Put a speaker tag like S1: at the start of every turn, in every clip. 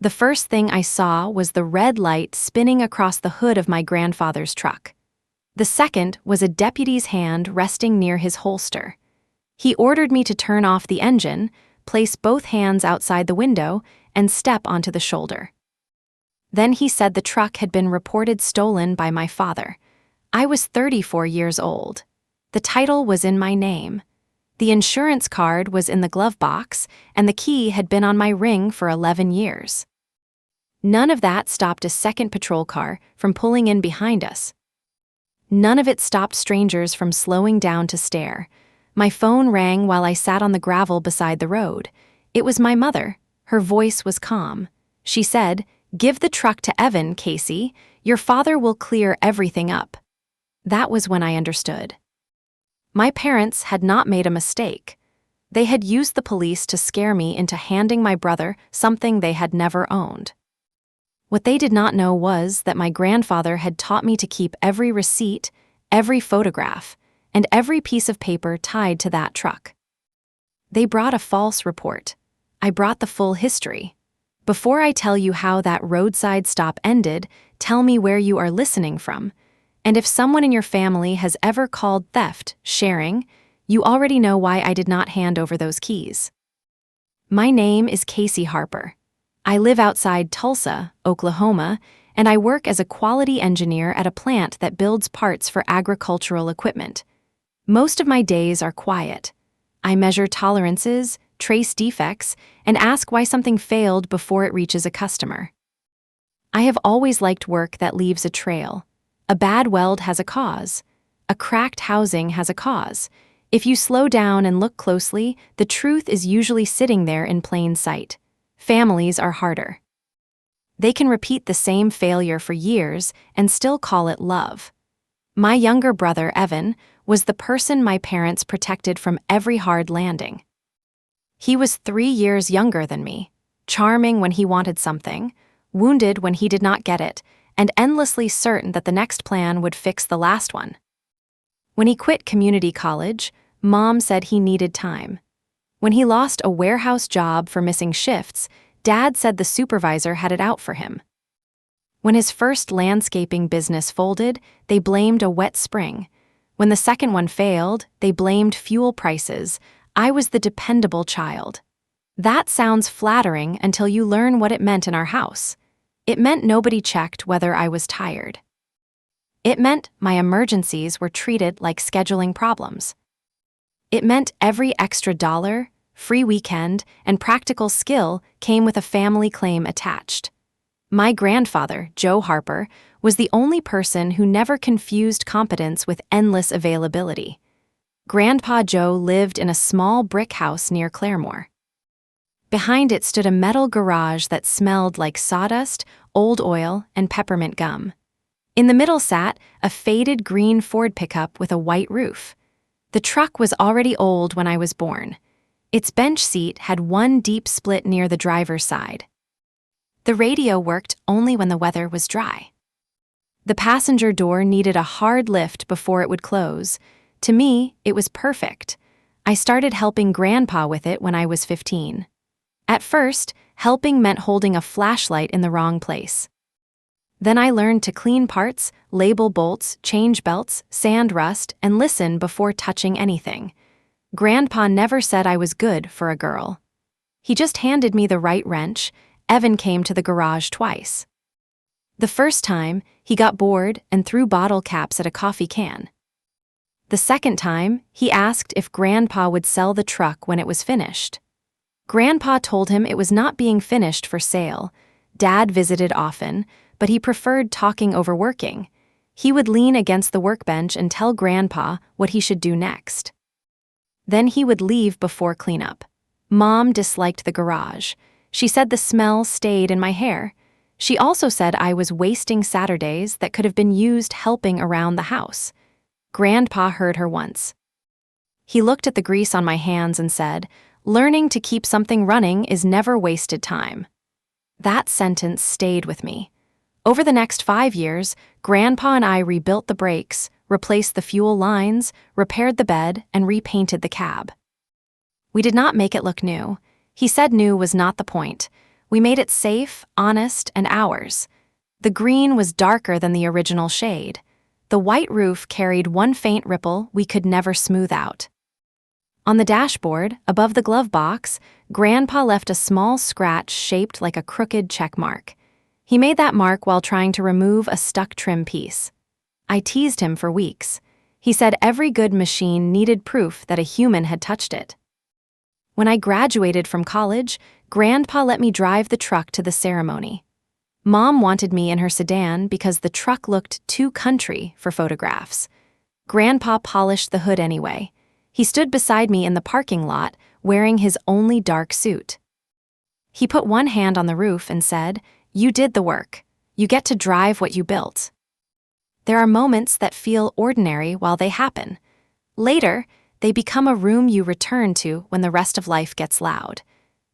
S1: The first thing I saw was the red light spinning across the hood of my grandfather's truck. The second was a deputy's hand resting near his holster. He ordered me to turn off the engine, place both hands outside the window, and step onto the shoulder. Then he said the truck had been reported stolen by my father. I was 34 years old. The title was in my name. The insurance card was in the glove box, and the key had been on my ring for 11 years. None of that stopped a second patrol car from pulling in behind us. None of it stopped strangers from slowing down to stare. My phone rang while I sat on the gravel beside the road. It was my mother. Her voice was calm. She said, "Give the truck to Evan, Casey. Your father will clear everything up." That was when I understood. My parents had not made a mistake. They had used the police to scare me into handing my brother something they had never owned. What they did not know was that my grandfather had taught me to keep every receipt, every photograph, and every piece of paper tied to that truck. They brought a false report. I brought the full history. Before I tell you how that roadside stop ended, tell me where you are listening from. And if someone in your family has ever called theft sharing, you already know why I did not hand over those keys. My name is Casey Harper. I live outside Tulsa, Oklahoma, and I work as a quality engineer at a plant that builds parts for agricultural equipment. Most of my days are quiet. I measure tolerances, trace defects, and ask why something failed before it reaches a customer. I have always liked work that leaves a trail. A bad weld has a cause. A cracked housing has a cause. If you slow down and look closely, the truth is usually sitting there in plain sight. Families are harder. They can repeat the same failure for years and still call it love. My younger brother, Evan, was the person my parents protected from every hard landing. He was 3 years younger than me, charming when he wanted something, wounded when he did not get it, and endlessly certain that the next plan would fix the last one. When he quit community college, Mom said he needed time. When he lost a warehouse job for missing shifts, Dad said the supervisor had it out for him. When his first landscaping business folded, they blamed a wet spring. When the second one failed, they blamed fuel prices. I was the dependable child. That sounds flattering until you learn what it meant in our house. It meant nobody checked whether I was tired. It meant my emergencies were treated like scheduling problems. It meant every extra dollar, free weekend, and practical skill came with a family claim attached. My grandfather, Joe Harper, was the only person who never confused competence with endless availability. Grandpa Joe lived in a small brick house near Claremore. Behind it stood a metal garage that smelled like sawdust, old oil, and peppermint gum. In the middle sat a faded green Ford pickup with a white roof. The truck was already old when I was born. Its bench seat had one deep split near the driver's side. The radio worked only when the weather was dry. The passenger door needed a hard lift before it would close. To me, it was perfect. I started helping Grandpa with it when I was 15. At first, helping meant holding a flashlight in the wrong place. Then I learned to clean parts, label bolts, change belts, sand rust, and listen before touching anything. Grandpa never said I was good for a girl. He just handed me the right wrench. Evan came to the garage twice. The first time, he got bored and threw bottle caps at a coffee can. The second time, he asked if Grandpa would sell the truck when it was finished. Grandpa told him it was not being finished for sale. Dad visited often, but he preferred talking over working. He would lean against the workbench and tell Grandpa what he should do next. Then he would leave before cleanup. Mom disliked the garage. She said the smell stayed in my hair. She also said I was wasting Saturdays that could have been used helping around the house. Grandpa heard her once. He looked at the grease on my hands and said, "Learning to keep something running is never wasted time." That sentence stayed with me. Over the next 5 years, Grandpa and I rebuilt the brakes, replaced the fuel lines, repaired the bed, and repainted the cab. We did not make it look new. He said new was not the point. We made it safe, honest, and ours. The green was darker than the original shade. The white roof carried one faint ripple we could never smooth out. On the dashboard, above the glove box, Grandpa left a small scratch shaped like a crooked check mark. He made that mark while trying to remove a stuck trim piece. I teased him for weeks. He said every good machine needed proof that a human had touched it. When I graduated from college, Grandpa let me drive the truck to the ceremony. Mom wanted me in her sedan because the truck looked too country for photographs. Grandpa polished the hood anyway. He stood beside me in the parking lot, wearing his only dark suit. He put one hand on the roof and said, "You did the work. You get to drive what you built." There are moments that feel ordinary while they happen. Later, they become a room you return to when the rest of life gets loud.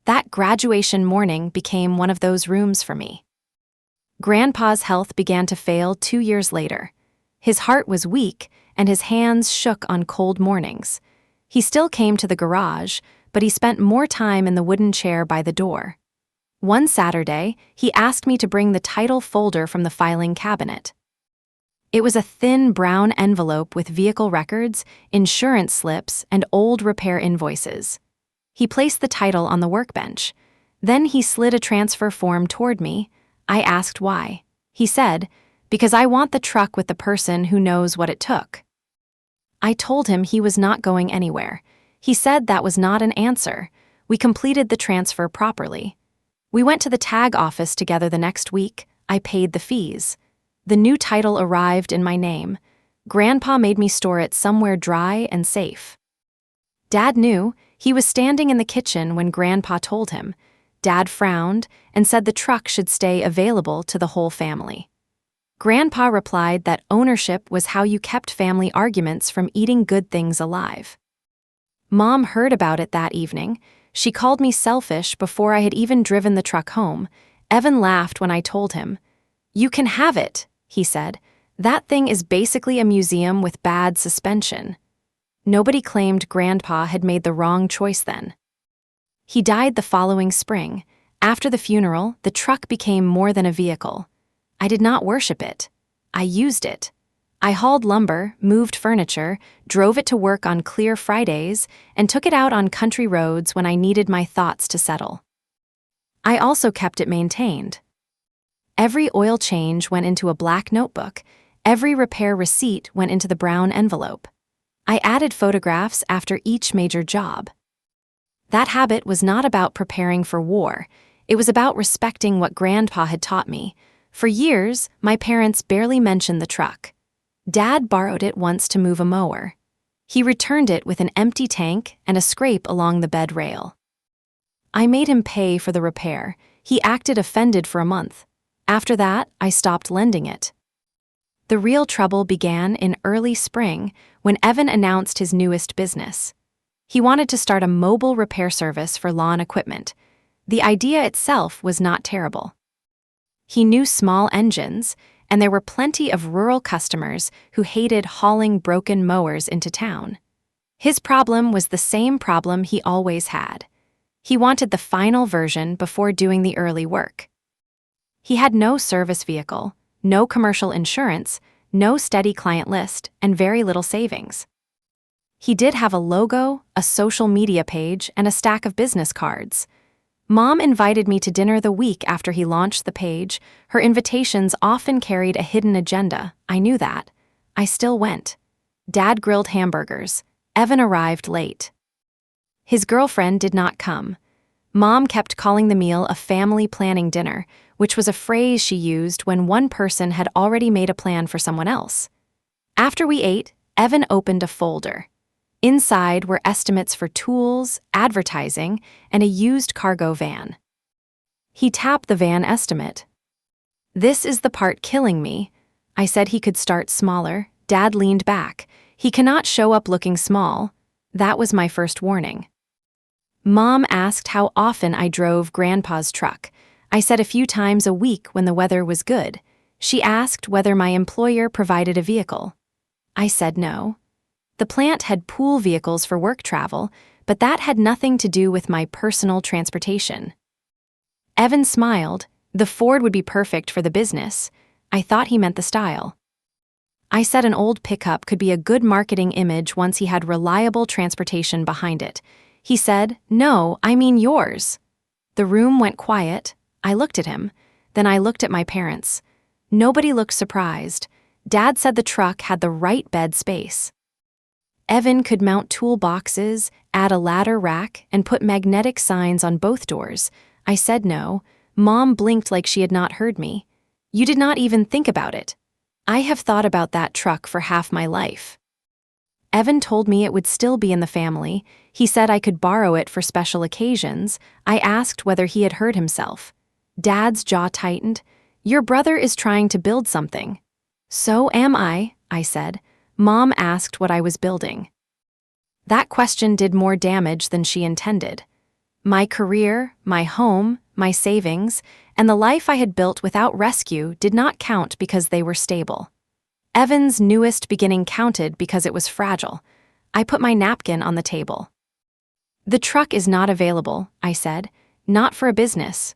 S1: That graduation morning became one of those rooms for me. Grandpa's health began to fail 2 years later. His heart was weak, and his hands shook on cold mornings. He still came to the garage, but he spent more time in the wooden chair by the door. One Saturday, he asked me to bring the title folder from the filing cabinet. It was a thin brown envelope with vehicle records, insurance slips, and old repair invoices. He placed the title on the workbench. Then he slid a transfer form toward me. I asked why. He said, "Because I want the truck with the person who knows what it took." I told him he was not going anywhere. He said that was not an answer. We completed the transfer properly. We went to the tag office together the next week. I paid the fees. The new title arrived in my name. Grandpa made me store it somewhere dry and safe. Dad knew. He was standing in the kitchen when Grandpa told him. Dad frowned and said the truck should stay available to the whole family. Grandpa replied that ownership was how you kept family arguments from eating good things alive. Mom heard about it that evening. She called me selfish before I had even driven the truck home. Evan laughed when I told him. "You can have it," he said. "That thing is basically a museum with bad suspension." Nobody claimed Grandpa had made the wrong choice then. He died the following spring. After the funeral, the truck became more than a vehicle. I did not worship it. I used it. I hauled lumber, moved furniture, drove it to work on clear Fridays, and took it out on country roads when I needed my thoughts to settle. I also kept it maintained. Every oil change went into a black notebook. Every repair receipt went into the brown envelope. I added photographs after each major job. That habit was not about preparing for war. It was about respecting what Grandpa had taught me. For years, my parents barely mentioned the truck. Dad borrowed it once to move a mower. He returned it with an empty tank and a scrape along the bed rail. I made him pay for the repair. He acted offended for a month. After that, I stopped lending it. The real trouble began in early spring when Evan announced his newest business. He wanted to start a mobile repair service for lawn equipment. The idea itself was not terrible. He knew small engines, and there were plenty of rural customers who hated hauling broken mowers into town. His problem was the same problem he always had. He wanted the final version before doing the early work. He had no service vehicle, no commercial insurance, no steady client list, and very little savings. He did have a logo, a social media page, and a stack of business cards. Mom invited me to dinner the week after he launched the page. Her invitations often carried a hidden agenda. I knew that. I still went. Dad grilled hamburgers. Evan arrived late. His girlfriend did not come. Mom kept calling the meal a family planning dinner, which was a phrase she used when one person had already made a plan for someone else. After we ate, Evan opened a folder. Inside were estimates for tools, advertising, and a used cargo van. He tapped the van estimate. "This is the part killing me." I said he could start smaller. Dad leaned back. "He cannot show up looking small." That was my first warning. Mom asked how often I drove Grandpa's truck. I said a few times a week when the weather was good. She asked whether my employer provided a vehicle. I said no. The plant had pool vehicles for work travel, but that had nothing to do with my personal transportation. Evan smiled. The Ford would be perfect for the business. I thought he meant the style. I said an old pickup could be a good marketing image once he had reliable transportation behind it. He said, "No, I mean yours." The room went quiet. I looked at him. Then I looked at my parents. Nobody looked surprised. Dad said the truck had the right bed space. Evan could mount toolboxes, add a ladder rack, and put magnetic signs on both doors. I said no. Mom blinked like she had not heard me. "You did not even think about it." I have thought about that truck for half my life. Evan told me it would still be in the family. He said I could borrow it for special occasions. I asked whether he had heard himself. Dad's jaw tightened. "Your brother is trying to build something." "So am I," I said. Mom asked what I was building. That question did more damage than she intended. My career, my home, my savings, and the life I had built without rescue did not count because they were stable. Evan's newest beginning counted because it was fragile. I put my napkin on the table. "The truck is not available," I said. "Not for a business.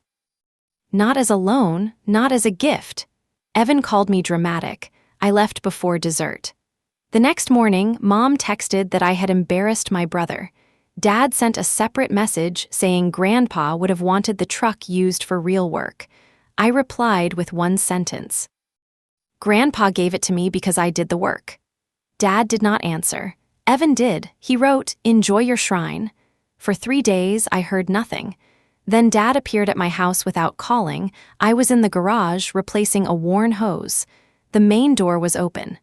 S1: Not as a loan, not as a gift." Evan called me dramatic. I left before dessert. The next morning, Mom texted that I had embarrassed my brother. Dad sent a separate message saying Grandpa would have wanted the truck used for real work. I replied with one sentence. "Grandpa gave it to me because I did the work." Dad did not answer. Evan did. He wrote, "Enjoy your shrine." For 3 days, I heard nothing. Then Dad appeared at my house without calling. I was in the garage replacing a worn hose. The main door was open.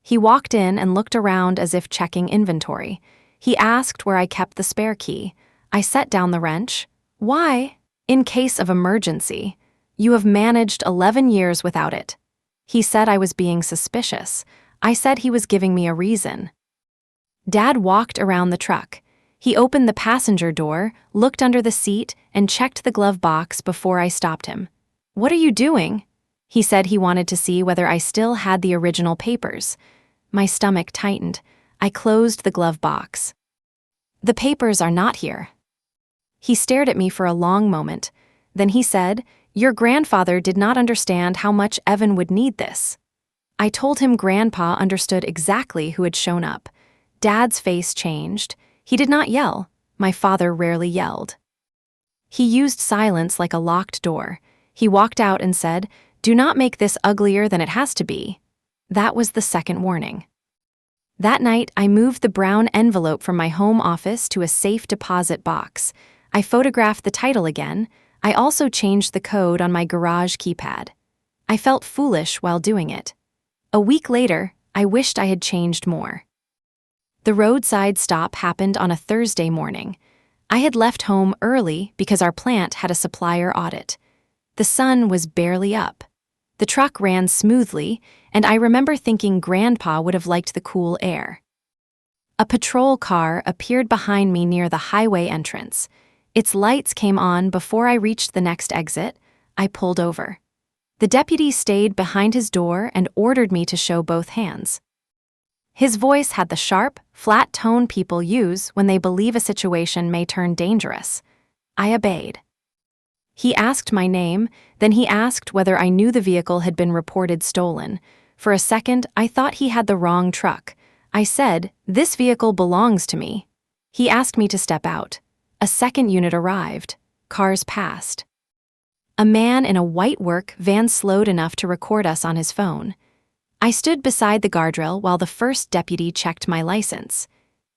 S1: He walked in and looked around as if checking inventory. He asked where I kept the spare key. I set down the wrench. "Why?" "In case of emergency. You have managed 11 years without it." He said I was being suspicious. I said he was giving me a reason. Dad walked around the truck. He opened the passenger door, looked under the seat, and checked the glove box before I stopped him. "What are you doing?" He said he wanted to see whether I still had the original papers. My stomach tightened. I closed the glove box. "The papers are not here." He stared at me for a long moment. Then he said, "Your grandfather did not understand how much Evan would need this." I told him Grandpa understood exactly who had shown up. Dad's face changed. He did not yell. My father rarely yelled. He used silence like a locked door. He walked out and said, "Do not make this uglier than it has to be." That was the second warning. That night, I moved the brown envelope from my home office to a safe deposit box. I photographed the title again. I also changed the code on my garage keypad. I felt foolish while doing it. A week later, I wished I had changed more. The roadside stop happened on a Thursday morning. I had left home early because our plant had a supplier audit. The sun was barely up. The truck ran smoothly, and I remember thinking Grandpa would have liked the cool air. A patrol car appeared behind me near the highway entrance. Its lights came on before I reached the next exit. I pulled over. The deputy stayed behind his door and ordered me to show both hands. His voice had the sharp, flat tone people use when they believe a situation may turn dangerous. I obeyed. He asked my name, then he asked whether I knew the vehicle had been reported stolen. For a second, I thought he had the wrong truck. I said, "This vehicle belongs to me." He asked me to step out. A second unit arrived. Cars passed. A man in a white work van slowed enough to record us on his phone. I stood beside the guardrail while the first deputy checked my license.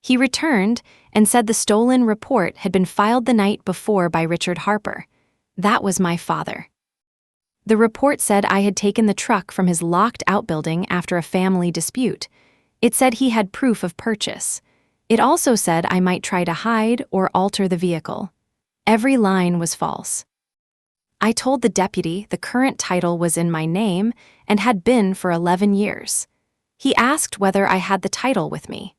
S1: He returned and said the stolen report had been filed the night before by Richard Harper. That was my father. The report said I had taken the truck from his locked outbuilding after a family dispute. It said he had proof of purchase. It also said I might try to hide or alter the vehicle. Every line was false. I told the deputy the current title was in my name and had been for 11 years. He asked whether I had the title with me.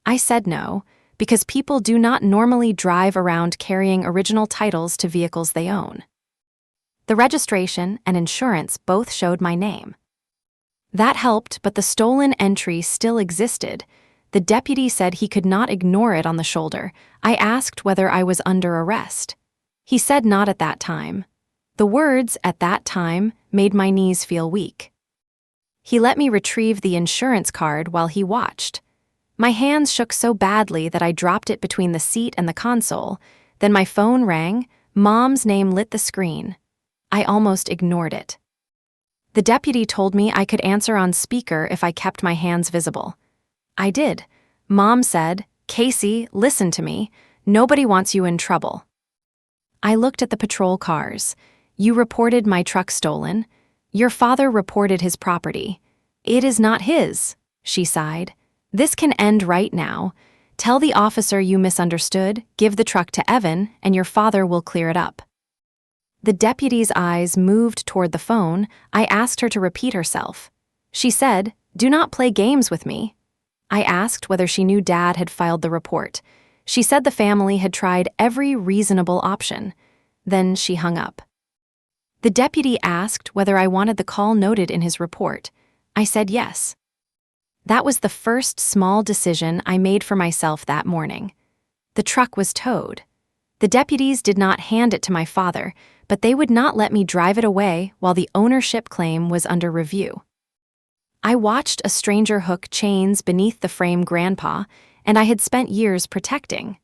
S1: I said no, because people do not normally drive around carrying original titles to vehicles they own. The registration and insurance both showed my name. That helped, but the stolen entry still existed. The deputy said he could not ignore it on the shoulder. I asked whether I was under arrest. He said not at that time. The words, at that time, made my knees feel weak. He let me retrieve the insurance card while he watched. My hands shook so badly that I dropped it between the seat and the console. Then my phone rang. Mom's name lit the screen. I almost ignored it. The deputy told me I could answer on speaker if I kept my hands visible. I did. Mom said, "Casey, listen to me. Nobody wants you in trouble." I looked at the patrol cars. You reported my truck stolen. Your father reported his property. It is not his, she sighed. This can end right now. Tell the officer you misunderstood, give the truck to Evan, and your father will clear it up. The deputy's eyes moved toward the phone. I asked her to repeat herself. She said, "Do not play games with me." I asked whether she knew Dad had filed the report. She said the family had tried every reasonable option. Then she hung up. The deputy asked whether I wanted the call noted in his report. I said yes. That was the first small decision I made for myself that morning. The truck was towed. The deputies did not hand it to my father, but they would not let me drive it away while the ownership claim was under review. I watched a stranger hook chains beneath the frame Grandpa, and I had spent years protecting.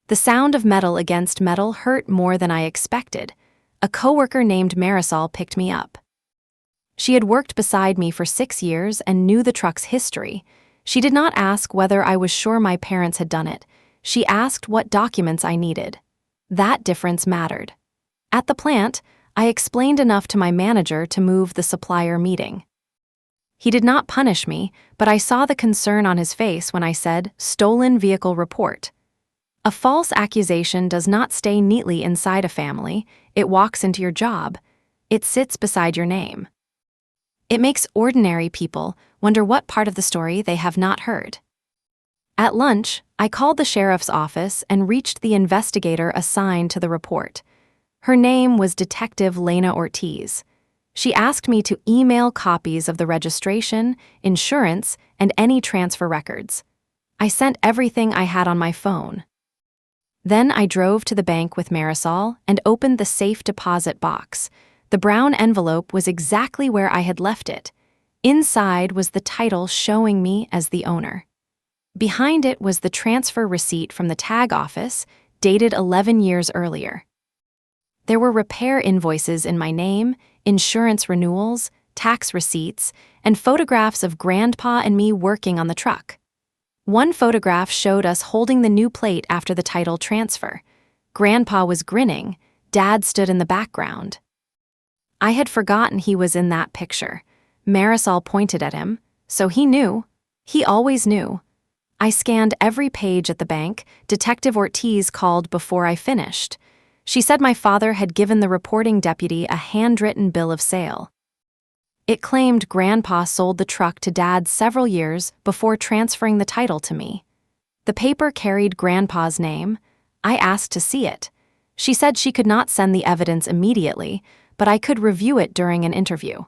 S1: The sound of metal against metal hurt more than I expected. A coworker named Marisol picked me up. She had worked beside me for 6 years and knew the truck's history. She did not ask whether I was sure my parents had done it. She asked what documents I needed. That difference mattered. At the plant, I explained enough to my manager to move the supplier meeting. He did not punish me, but I saw the concern on his face when I said, "Stolen vehicle report." A false accusation does not stay neatly inside a family. It walks into your job. It sits beside your name. It makes ordinary people wonder what part of the story they have not heard. At lunch, I called the sheriff's office and reached the investigator assigned to the report. Her name was Detective Lena Ortiz. She asked me to email copies of the registration, insurance, and any transfer records. I sent everything I had on my phone. Then I drove to the bank with Marisol and opened the safe deposit box. The brown envelope was exactly where I had left it. Inside was the title showing me as the owner. Behind it was the transfer receipt from the tag office, dated 11 years earlier. There were repair invoices in my name, insurance renewals, tax receipts, and photographs of Grandpa and me working on the truck. One photograph showed us holding the new plate after the title transfer. Grandpa was grinning. Dad stood in the background. I had forgotten he was in that picture. Marisol pointed at him, so he knew. He always knew. I scanned every page at the bank. Detective Ortiz called before I finished. She said my father had given the reporting deputy a handwritten bill of sale. It claimed Grandpa sold the truck to Dad several years before transferring the title to me. The paper carried Grandpa's name. I asked to see it. She said she could not send the evidence immediately, but I could review it during an interview.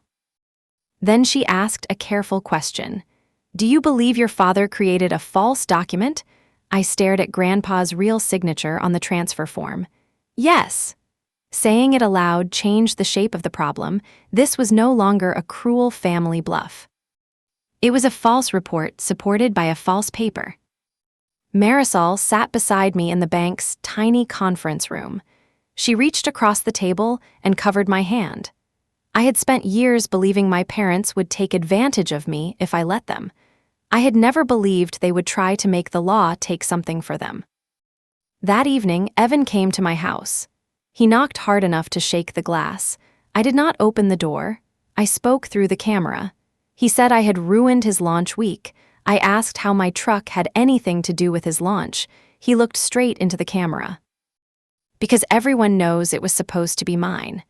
S1: Then she asked a careful question. "Do you believe your father created a false document?" I stared at Grandpa's real signature on the transfer form. "Yes." Saying it aloud changed the shape of the problem. This was no longer a cruel family bluff. It was a false report supported by a false paper. Marisol sat beside me in the bank's tiny conference room. She reached across the table and covered my hand. I had spent years believing my parents would take advantage of me if I let them. I had never believed they would try to make the law take something for them. That evening, Evan came to my house. He knocked hard enough to shake the glass. I did not open the door. I spoke through the camera. He said I had ruined his launch week. I asked how my truck had anything to do with his launch. He looked straight into the camera. "Because everyone knows it was supposed to be mine."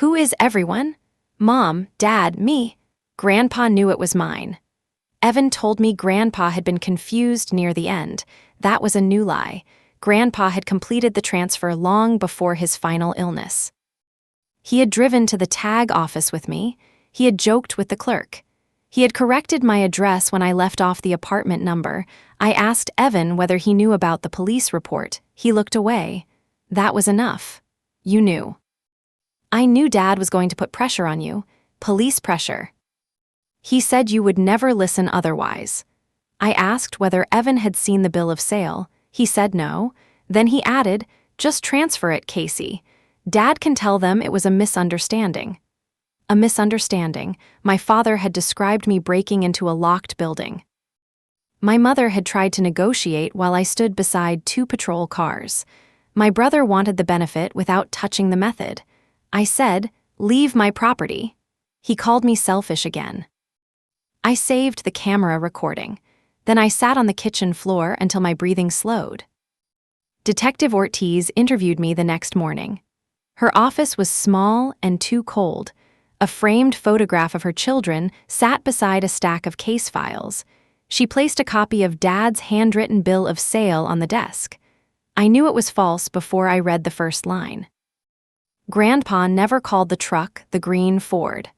S1: "Who is everyone?" "Mom, Dad, me." "Grandpa knew it was mine." Evan told me Grandpa had been confused near the end. That was a new lie. Grandpa had completed the transfer long before his final illness. He had driven to the tag office with me. He had joked with the clerk. He had corrected my address when I left off the apartment number. I asked Evan whether he knew about the police report. He looked away. That was enough. You knew. I knew Dad was going to put pressure on you, police pressure. He said you would never listen otherwise. I asked whether Evan had seen the bill of sale. He said no. Then he added, just transfer it, Casey. Dad can tell them it was a misunderstanding. A misunderstanding. My father had described me breaking into a locked building. My mother had tried to negotiate while I stood beside 2 patrol cars. My brother wanted the benefit without touching the method. I said, leave my property. He called me selfish again. I saved the camera recording. Then I sat on the kitchen floor until my breathing slowed. Detective Ortiz interviewed me the next morning. Her office was small and too cold. A framed photograph of her children sat beside a stack of case files. She placed a copy of Dad's handwritten bill of sale on the desk. I knew it was false before I read the first line. Grandpa never called the truck the green Ford.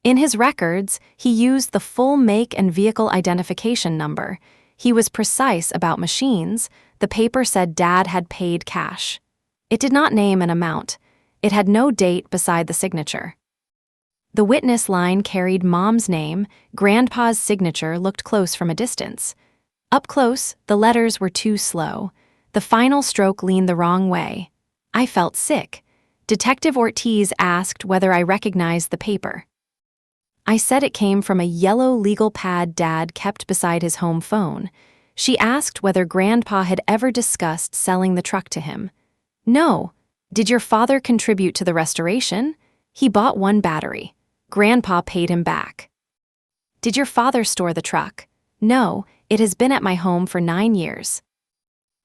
S1: In his records, he used the full make and vehicle identification number. He was precise about machines. The paper said Dad had paid cash. It did not name an amount. It had no date beside the signature. The witness line carried Mom's name. Grandpa's signature looked close from a distance. Up close, the letters were too slow. The final stroke leaned the wrong way. I felt sick. Detective Ortiz asked whether I recognized the paper. I said it came from a yellow legal pad Dad kept beside his home phone. She asked whether Grandpa had ever discussed selling the truck to him. No. Did your father contribute to the restoration? He bought 1 battery. Grandpa paid him back. Did your father store the truck? No, it has been at my home for 9 years.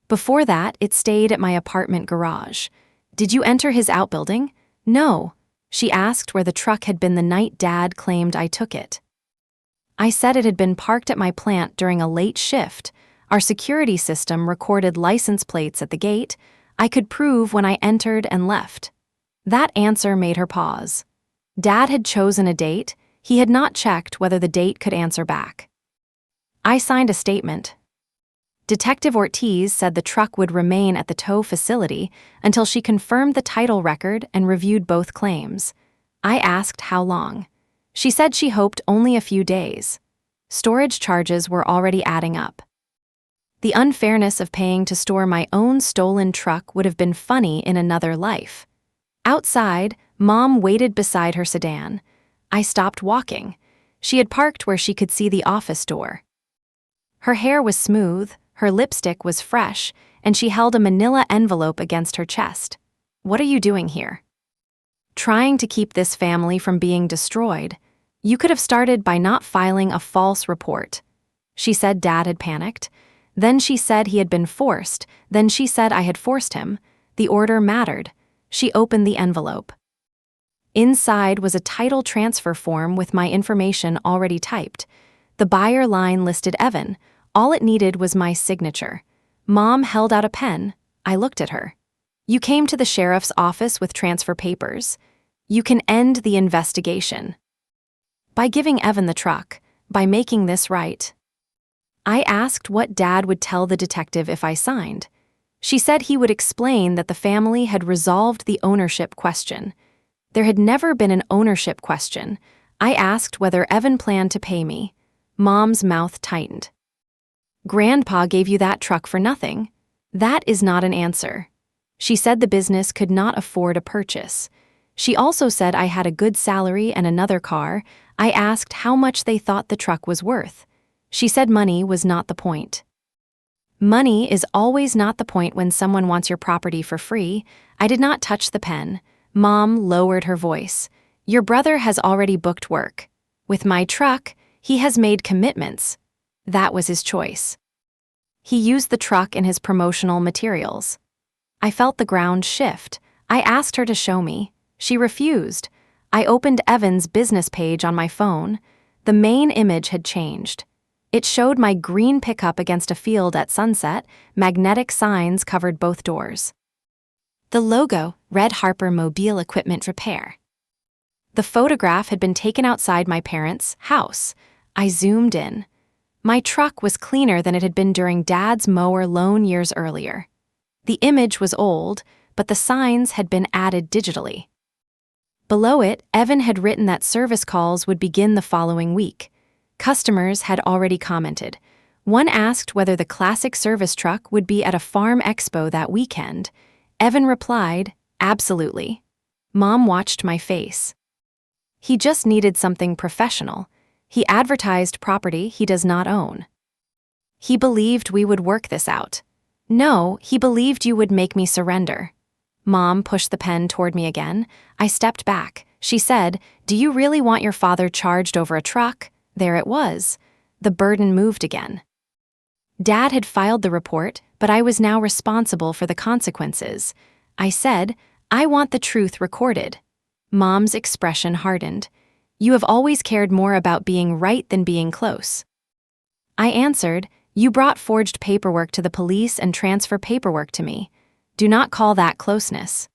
S1: Before that, it stayed at my apartment garage. Did you enter his outbuilding? No. She asked where the truck had been the night Dad claimed I took it. I said it had been parked at my plant during a late shift. Our security system recorded license plates at the gate. I could prove when I entered and left. That answer made her pause. Dad had chosen a date. He had not checked whether the date could answer back. I signed a statement. Detective Ortiz said the truck would remain at the tow facility until she confirmed the title record and reviewed both claims. I asked how long. She said she hoped only a few days. Storage charges were already adding up. The unfairness of paying to store my own stolen truck would have been funny in another life. Outside, Mom waited beside her sedan. I stopped walking. She had parked where she could see the office door. Her hair was smooth, her lipstick was fresh, and she held a manila envelope against her chest. What are you doing here? Trying to keep this family from being destroyed. You could have started by not filing a false report. She said Dad had panicked. Then she said he had been forced. Then she said I had forced him. The order mattered. She opened the envelope. Inside was a title transfer form with my information already typed. The buyer line listed Evan. All it needed was my signature. Mom held out a pen. I looked at her. You came to the sheriff's office with transfer papers. You can end the investigation. By giving Evan the truck, by making this right. I asked what Dad would tell the detective if I signed. She said he would explain that the family had resolved the ownership question. There had never been an ownership question. I asked whether Evan planned to pay me. Mom's mouth tightened. Grandpa gave you that truck for nothing. That is not an answer. She said the business could not afford a purchase. She also said I had a good salary and another car. I asked how much they thought the truck was worth. She said money was not the point. Money is always not the point when someone wants your property for free. I did not touch the pen. Mom lowered her voice. Your brother has already booked work. With my truck, he has made commitments. That was his choice. He used the truck in his promotional materials. I felt the ground shift. I asked her to show me. She refused. I opened Evan's business page on my phone. The main image had changed. It showed my green pickup against a field at sunset. Magnetic signs covered both doors. The logo, Red Harper Mobile Equipment Repair. The photograph had been taken outside my parents' house. I zoomed in. My truck was cleaner than it had been during Dad's mower loan years earlier. The image was old, but the signs had been added digitally. Below it, Evan had written that service calls would begin the following week. Customers had already commented. One asked whether the classic service truck would be at a farm expo that weekend. Evan replied, "Absolutely." Mom watched my face. He just needed something professional. He advertised property he does not own. He believed we would work this out. No, he believed you would make me surrender. Mom pushed the pen toward me again. I stepped back. She said, "Do you really want your father charged over a truck?" There it was. The burden moved again. Dad had filed the report, but I was now responsible for the consequences. I said, "I want the truth recorded." Mom's expression hardened. "You have always cared more about being right than being close." I answered, "You brought forged paperwork to the police and transfer paperwork to me. Do not call that closeness."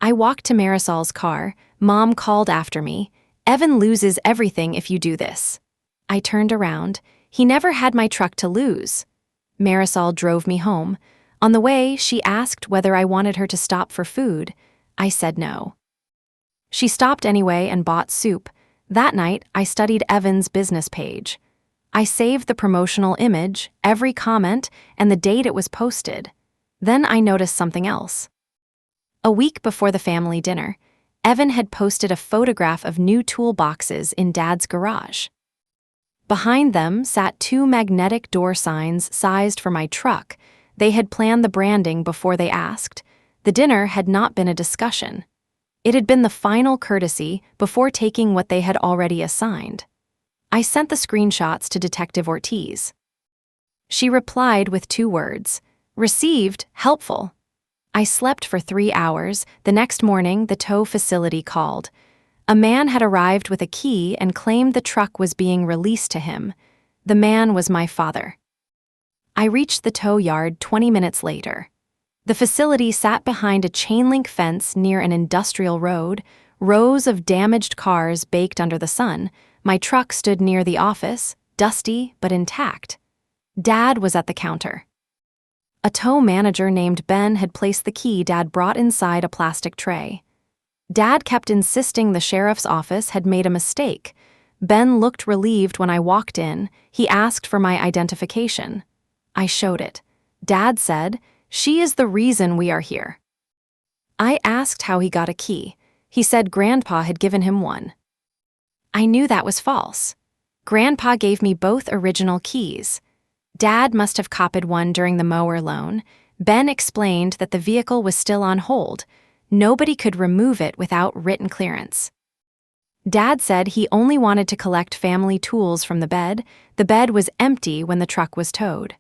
S1: I walked to Marisol's car. Mom called after me, "Evan loses everything if you do this." I turned around. He never had my truck to lose. Marisol drove me home. On the way, she asked whether I wanted her to stop for food. I said no. She stopped anyway and bought soup. That night, I studied Evan's business page. I saved the promotional image, every comment, and the date it was posted. Then I noticed something else. A week before the family dinner, Evan had posted a photograph of new toolboxes in Dad's garage. Behind them sat 2 magnetic door signs sized for my truck. They had planned the branding before they asked. The dinner had not been a discussion. It had been the final courtesy before taking what they had already assigned. I sent the screenshots to Detective Ortiz. She replied with 2 words, "Received, helpful." I slept for 3 hours. The next morning, the tow facility called. A man had arrived with a key and claimed the truck was being released to him. The man was my father. I reached the tow yard 20 minutes later. The facility sat behind a chain-link fence near an industrial road, rows of damaged cars baked under the sun. My truck stood near the office, dusty but intact. Dad was at the counter. A tow manager named Ben had placed the key Dad brought inside a plastic tray. Dad kept insisting the sheriff's office had made a mistake. Ben looked relieved when I walked in. He asked for my identification. I showed it. Dad said, "She is the reason we are here." I asked how he got a key. He said Grandpa had given him one. I knew that was false. Grandpa gave me both original keys. Dad must have copied one during the mower loan. Ben explained that the vehicle was still on hold. Nobody could remove it without written clearance. Dad said he only wanted to collect family tools from the bed. The bed was empty when the truck was towed.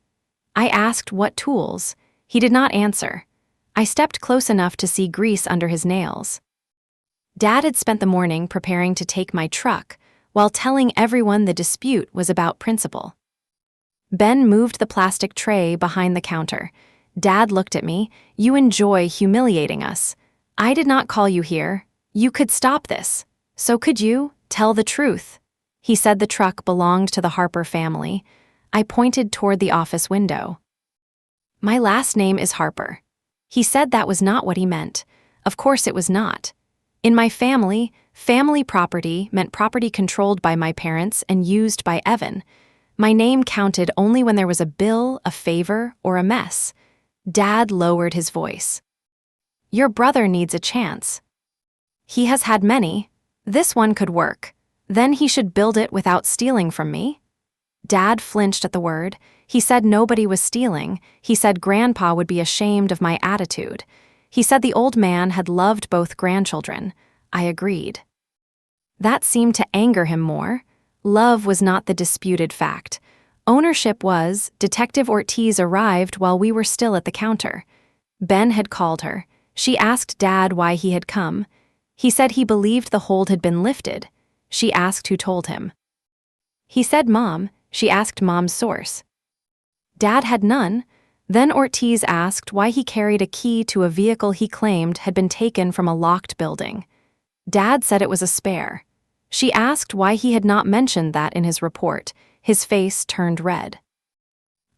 S1: I asked what tools. He did not answer. I stepped close enough to see grease under his nails. Dad had spent the morning preparing to take my truck, while telling everyone the dispute was about principle. Ben moved the plastic tray behind the counter. Dad looked at me. "You enjoy humiliating us. I did not call you here. You could stop this. So could you? Tell the truth." He said the truck belonged to the Harper family. I pointed toward the office window. "My last name is Harper." He said that was not what he meant. Of course it was not. In my family, family property meant property controlled by my parents and used by Evan. My name counted only when there was a bill, a favor, or a mess. Dad lowered his voice. "Your brother needs a chance. He has had many. This one could work. Then he should build it without stealing from me." Dad flinched at the word. He said nobody was stealing. He said Grandpa would be ashamed of my attitude. He said the old man had loved both grandchildren. I agreed. That seemed to anger him more. Love was not the disputed fact. Ownership was. Detective Ortiz arrived while we were still at the counter. Ben had called her. She asked Dad why he had come. He said he believed the hold had been lifted. She asked who told him. He said Mom. She asked Mom's source. Dad had none. Then Ortiz asked why he carried a key to a vehicle he claimed had been taken from a locked building. Dad said it was a spare. She asked why he had not mentioned that in his report. His face turned red.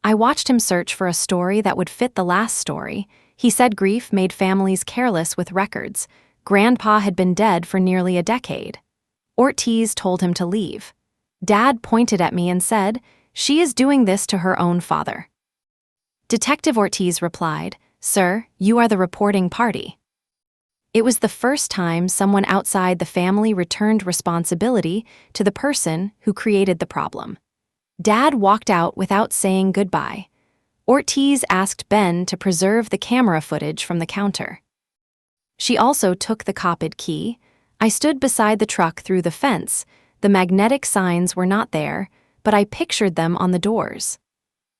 S1: I watched him search for a story that would fit the last story. He said grief made families careless with records. Grandpa had been dead for nearly a decade. Ortiz told him to leave. Dad pointed at me and said, "She is doing this to her own father." Detective Ortiz replied, "Sir, you are the reporting party." It was the first time someone outside the family returned responsibility to the person who created the problem. Dad walked out without saying goodbye. Ortiz asked Ben to preserve the camera footage from the counter. She also took the copied key. I stood beside the truck through the fence. The magnetic signs were not there, but I pictured them on the doors.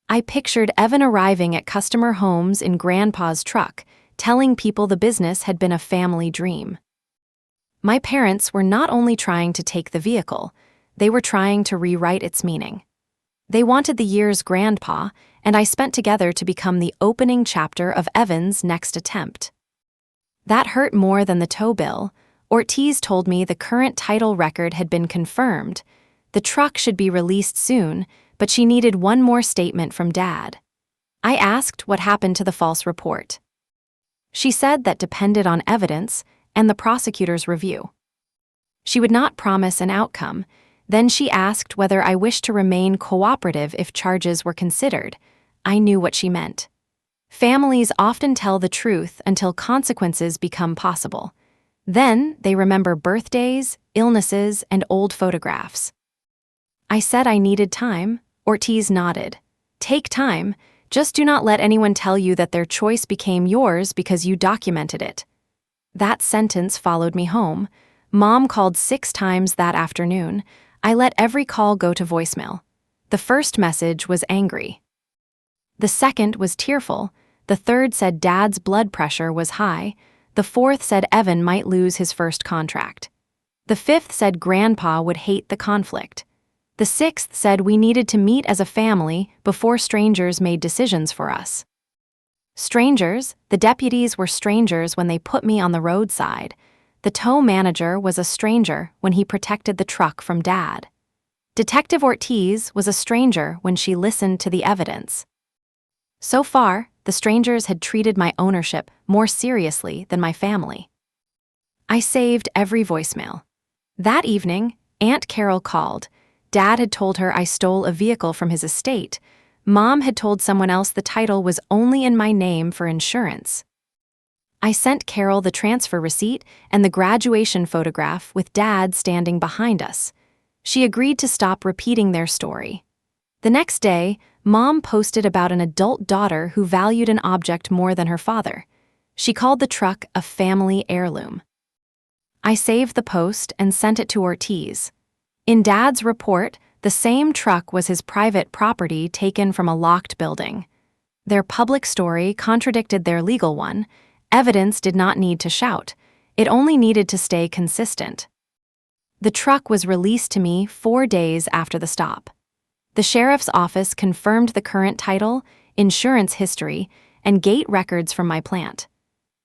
S1: I pictured Evan arriving at customer homes in Grandpa's truck, telling people the business had been a family dream. My parents were not only trying to take the vehicle, they were trying to rewrite its meaning. They wanted the years Grandpa and I spent together to become the opening chapter of Evan's next attempt. That hurt more than the tow bill. Ortiz told me the current title record had been confirmed. The truck should be released soon, but she needed one more statement from Dad. I asked what happened to the false report. She said that depended on evidence and the prosecutor's review. She would not promise an outcome. Then she asked whether I wished to remain cooperative if charges were considered. I knew what she meant. Families often tell the truth until consequences become possible. Then they remember birthdays, illnesses, and old photographs. I said I needed time. Ortiz nodded. Take time. Just do not let anyone tell you that their choice became yours because you documented it. That sentence followed me home. Mom called 6 times that afternoon. I let every call go to voicemail. The first message was angry. The second was tearful. The third said Dad's blood pressure was high. The fourth said Evan might lose his first contract. The fifth said Grandpa would hate the conflict. The sixth said we needed to meet as a family before strangers made decisions for us. Strangers? The deputies were strangers when they put me on the roadside. The tow manager was a stranger when he protected the truck from Dad. Detective Ortiz was a stranger when she listened to the evidence. So far, the strangers had treated my ownership more seriously than my family. I saved every voicemail. That evening, Aunt Carol called. Dad had told her I stole a vehicle from his estate. Mom had told someone else the title was only in my name for insurance. I sent Carol the transfer receipt and the graduation photograph with Dad standing behind us. She agreed to stop repeating their story. The next day, Mom posted about an adult daughter who valued an object more than her father. She called the truck a family heirloom. I saved the post and sent it to Ortiz. In Dad's report, the same truck was his private property taken from a locked building. Their public story contradicted their legal one. Evidence did not need to shout. It only needed to stay consistent. The truck was released to me 4 days after the stop. The sheriff's office confirmed the current title, insurance history, and gate records from my plant.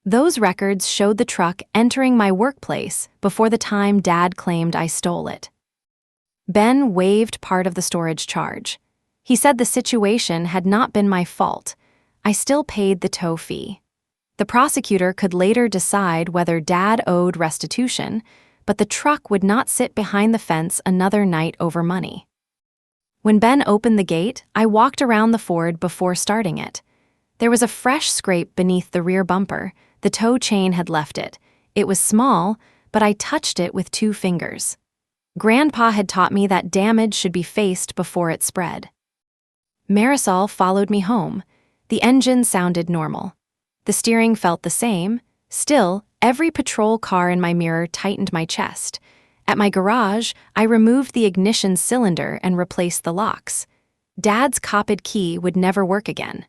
S1: Those records showed the truck entering my workplace before the time Dad claimed I stole it. Ben waived part of the storage charge. He said the situation had not been my fault. I still paid the tow fee. The prosecutor could later decide whether Dad owed restitution, but the truck would not sit behind the fence another night over money. When Ben opened the gate, I walked around the Ford before starting it. There was a fresh scrape beneath the rear bumper. The tow chain had left it. It was small, but I touched it with 2 fingers. Grandpa had taught me that damage should be faced before it spread. Marisol followed me home. The engine sounded normal. The steering felt the same. Still, every patrol car in my mirror tightened my chest. At my garage, I removed the ignition cylinder and replaced the locks. Dad's copied key would never work again.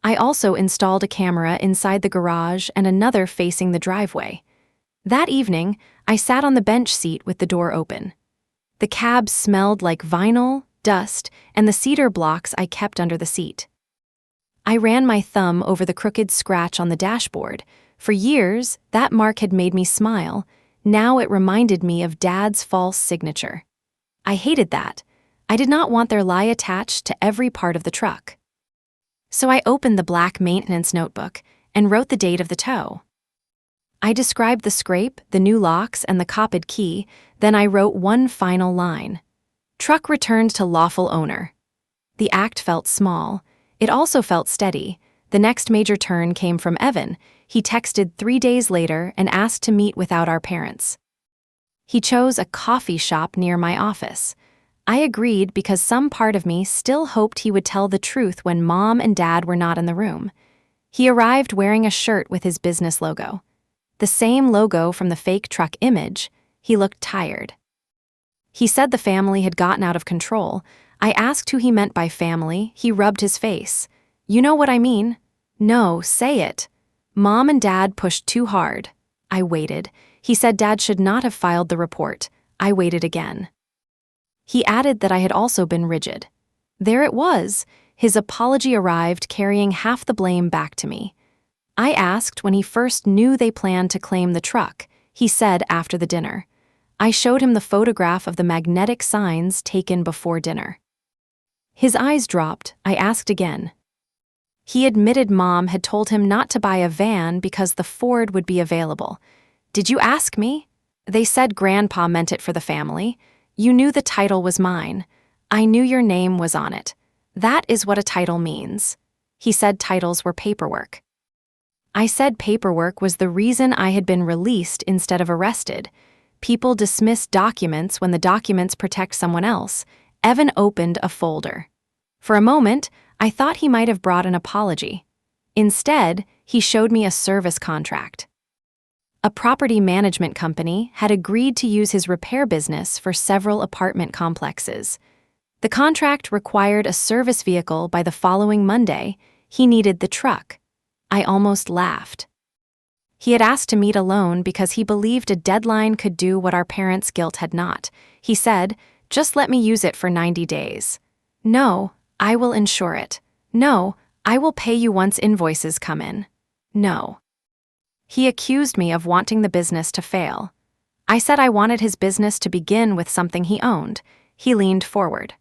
S1: I also installed a camera inside the garage and another facing the driveway. That evening, I sat on the bench seat with the door open. The cab smelled like vinyl, dust, and the cedar blocks I kept under the seat. I ran my thumb over the crooked scratch on the dashboard. For years, that mark had made me smile. Now it reminded me of Dad's false signature. I hated that. I did not want their lie attached to every part of the truck. So I opened the black maintenance notebook. and wrote the date of the tow. I described the scrape, the new locks, and the copied key, then I wrote one final line. Truck returned to lawful owner. The act felt small. It also felt steady. The next major turn came from Evan. He texted 3 days later and asked to meet without our parents. He chose a coffee shop near my office. I agreed because some part of me still hoped he would tell the truth when Mom and Dad were not in the room. He arrived wearing a shirt with his business logo. The same logo from the fake truck image. He looked tired. He said the family had gotten out of control. I asked who he meant by family. He rubbed his face. You know what I mean? No, say it. Mom and Dad pushed too hard. I waited. He said Dad should not have filed the report. I waited again. He added that I had also been rigid. There it was. His apology arrived carrying half the blame back to me. I asked when he first knew they planned to claim the truck. He said after the dinner. I showed him the photograph of the magnetic signs taken before dinner. His eyes dropped. I asked again. He admitted Mom had told him not to buy a van because the Ford would be available. Did you ask me? They said Grandpa meant it for the family. You knew the title was mine. I knew your name was on it. That is what a title means. He said titles were paperwork. I said paperwork was the reason I had been released instead of arrested. People dismiss documents when the documents protect someone else. Evan opened a folder. For a moment, I thought he might have brought an apology. Instead, he showed me a service contract. A property management company had agreed to use his repair business for several apartment complexes. The contract required a service vehicle by the following Monday. He needed the truck. I almost laughed. He had asked to meet alone because he believed a deadline could do what our parents' guilt had not. He said, just let me use it for 90 days. No, I will insure it. No, I will pay you once invoices come in. No. He accused me of wanting the business to fail. I said I wanted his business to begin with something he owned. He leaned forward.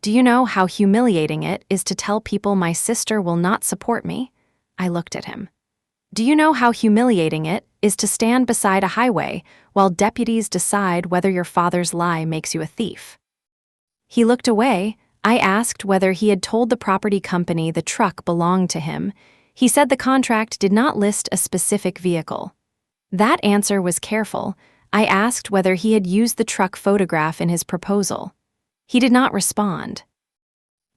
S1: Do you know how humiliating it is to tell people my sister will not support me? I looked at him. Do you know how humiliating it is to stand beside a highway while deputies decide whether your father's lie makes you a thief? He looked away. I asked whether he had told the property company the truck belonged to him. He said the contract did not list a specific vehicle. That answer was careful. I asked whether he had used the truck photograph in his proposal. He did not respond.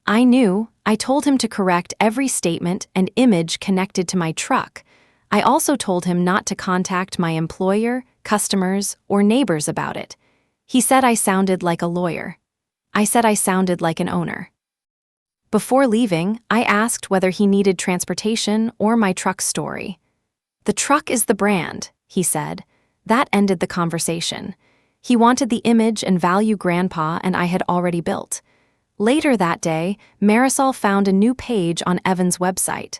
S1: I knew. I told him to correct every statement and image connected to my truck. I also told him not to contact my employer, customers, or neighbors about it. He said I sounded like a lawyer. I said I sounded like an owner. Before leaving, I asked whether he needed transportation or my truck's story. The truck is the brand, he said. That ended the conversation. He wanted the image and value Grandpa and I had already built. Later that day, Marisol found a new page on Evan's website.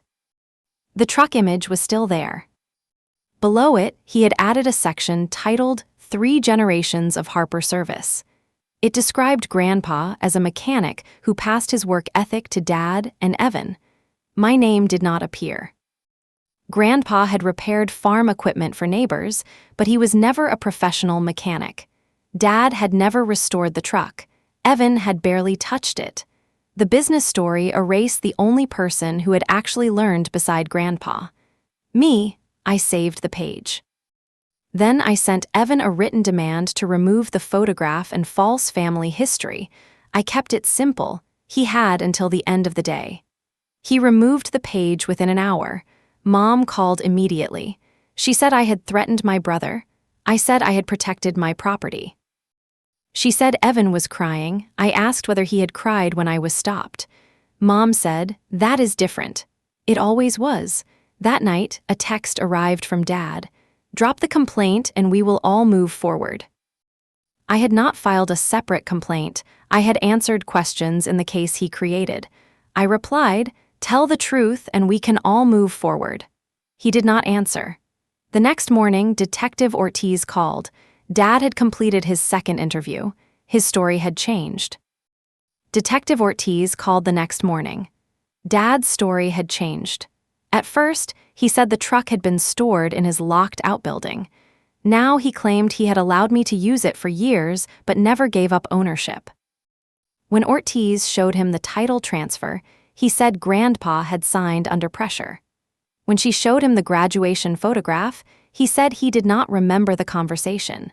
S1: The truck image was still there. Below it, he had added a section titled 3 Generations of Harper Service. It described Grandpa as a mechanic who passed his work ethic to Dad and Evan. My name did not appear. Grandpa had repaired farm equipment for neighbors, but he was never a professional mechanic. Dad had never restored the truck. Evan had barely touched it. The business story erased the only person who had actually learned beside Grandpa. Me. I saved the page. Then I sent Evan a written demand to remove the photograph and false family history. I kept it simple. He had until the end of the day. He removed the page within an hour. Mom called immediately. She said I had threatened my brother. I said I had protected my property. She said Evan was crying. I asked whether he had cried when I was stopped. Mom said, that is different. It always was. That night, a text arrived from Dad. Drop the complaint and we will all move forward. I had not filed a separate complaint. I had answered questions in the case he created. I replied, tell the truth and we can all move forward. He did not answer. The next morning, Detective Ortiz called. Dad had completed his second interview. His story had changed. Detective Ortiz called the next morning. Dad's story had changed. At first, he said the truck had been stored in his locked outbuilding. Now he claimed he had allowed me to use it for years but never gave up ownership. When Ortiz showed him the title transfer, he said Grandpa had signed under pressure. When she showed him the graduation photograph, he said he did not remember the conversation.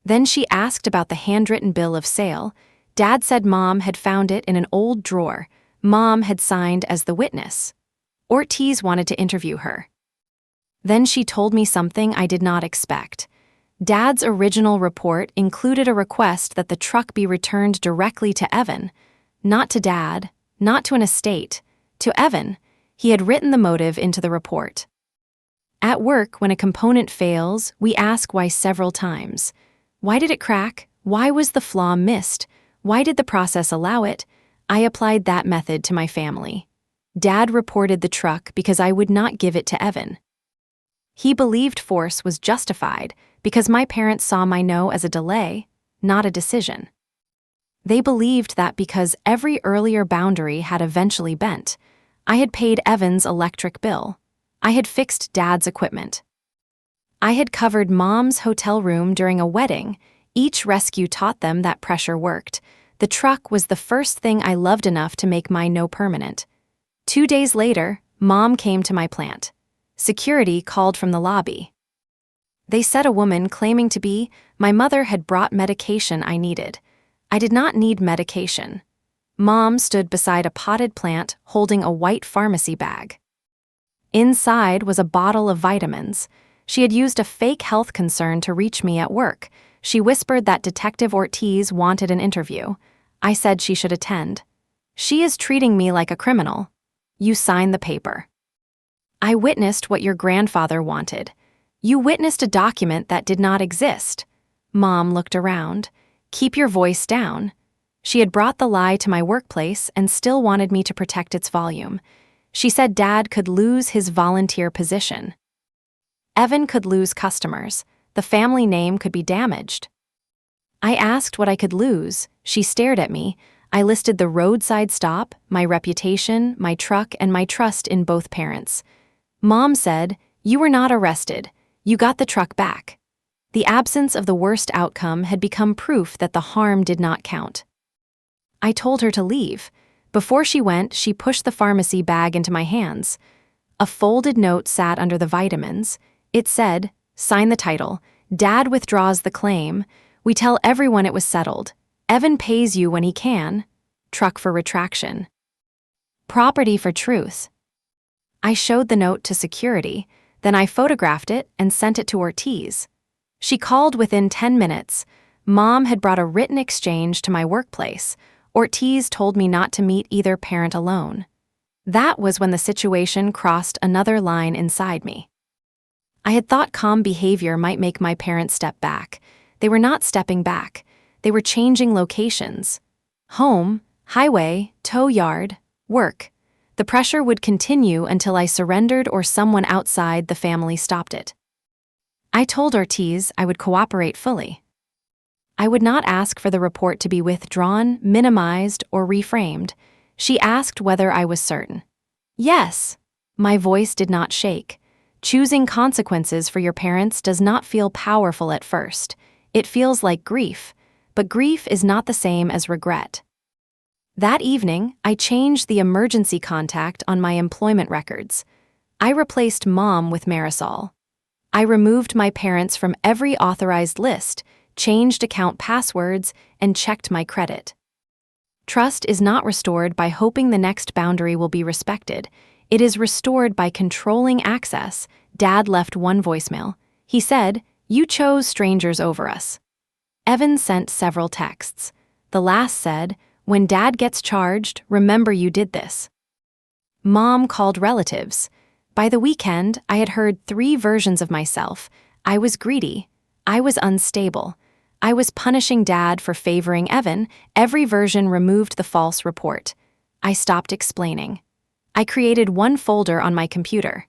S1: Then she asked about the handwritten bill of sale. Dad said Mom had found it in an old drawer. Mom had signed as the witness. Ortiz wanted to interview her. Then she told me something I did not expect. Dad's original report included a request that the truck be returned directly to Evan. Not to Dad, not to an estate, to Evan. He had written the motive into the report. At work, when a component fails, we ask why several times. Why did it crack? Why was the flaw missed? Why did the process allow it? I applied that method to my family. Dad reported the truck because I would not give it to Evan. He believed force was justified because my parents saw my no as a delay, not a decision. They believed that because every earlier boundary had eventually bent. I had paid Evan's electric bill. I had fixed Dad's equipment. I had covered Mom's hotel room during a wedding. Each rescue taught them that pressure worked. The truck was the first thing I loved enough to make my no permanent. 2 days later, Mom came to my plant. Security called from the lobby. They said a woman claiming to be my mother had brought medication I needed. I did not need medication. Mom stood beside a potted plant holding a white pharmacy bag. Inside was a bottle of vitamins. She had used a fake health concern to reach me at work. She whispered that Detective Ortiz wanted an interview. I said she should attend. She is treating me like a criminal. You sign the paper. I witnessed what your grandfather wanted. You witnessed a document that did not exist. Mom looked around. Keep your voice down. She had brought the lie to my workplace and still wanted me to protect its volume. She said Dad could lose his volunteer position. Evan could lose customers. The family name could be damaged. I asked what I could lose. She stared at me. I listed the roadside stop, my reputation, my truck, and my trust in both parents. Mom said, "You were not arrested. You got the truck back." The absence of the worst outcome had become proof that the harm did not count. I told her to leave. Before she went, she pushed the pharmacy bag into my hands. A folded note sat under the vitamins. It said, "Sign the title. Dad withdraws the claim. We tell everyone it was settled. Evan pays you when he can. Truck for retraction. Property for truth." I showed the note to security, then I photographed it and sent it to Ortiz. She called within 10 minutes. Mom had brought a written exchange to my workplace. Ortiz told me not to meet either parent alone. That was when the situation crossed another line inside me. I had thought calm behavior might make my parents step back. They were not stepping back. They were changing locations. Home, highway, tow yard, work. The pressure would continue until I surrendered or someone outside the family stopped it. I told Ortiz I would cooperate fully. I would not ask for the report to be withdrawn, minimized, or reframed. She asked whether I was certain. Yes. My voice did not shake. Choosing consequences for your parents does not feel powerful at first. It feels like grief, but grief is not the same as regret. That evening, I changed the emergency contact on my employment records. I replaced Mom with Marisol. I removed my parents from every authorized list, changed account passwords, and checked my credit. Trust is not restored by hoping the next boundary will be respected. It is restored by controlling access. Dad left one voicemail. He said, "You chose strangers over us." Evan sent several texts. The last said, "When Dad gets charged, remember you did this." Mom called relatives. By the weekend, I had heard 3 versions of myself. I was greedy. I was unstable. I was punishing Dad for favoring Evan. Every version removed the false report. I stopped explaining. I created one folder on my computer.